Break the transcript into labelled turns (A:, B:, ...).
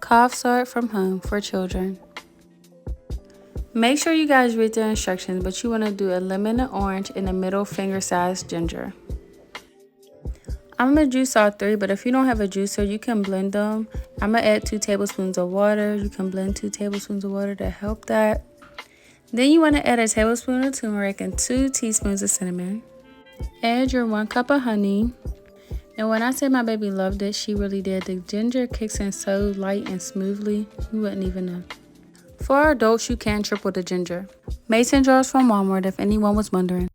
A: Cough syrup from home for children. Make sure you guys read the instructions, but you want to do a lemon and orange in the middle finger-sized ginger. I'm going to juice all 3, but if you don't have a juicer, you can blend them. I'm going to add 2 tablespoons of water. You can blend 2 tablespoons of water to help that. Then you want to add a tablespoon of turmeric and 2 teaspoons of cinnamon. Add your 1 cup of honey. And when I say my baby loved it, she really did. The ginger kicks in so light and smoothly, you wouldn't even know. For adults, you can triple the ginger. Mason jars from Walmart if anyone was wondering.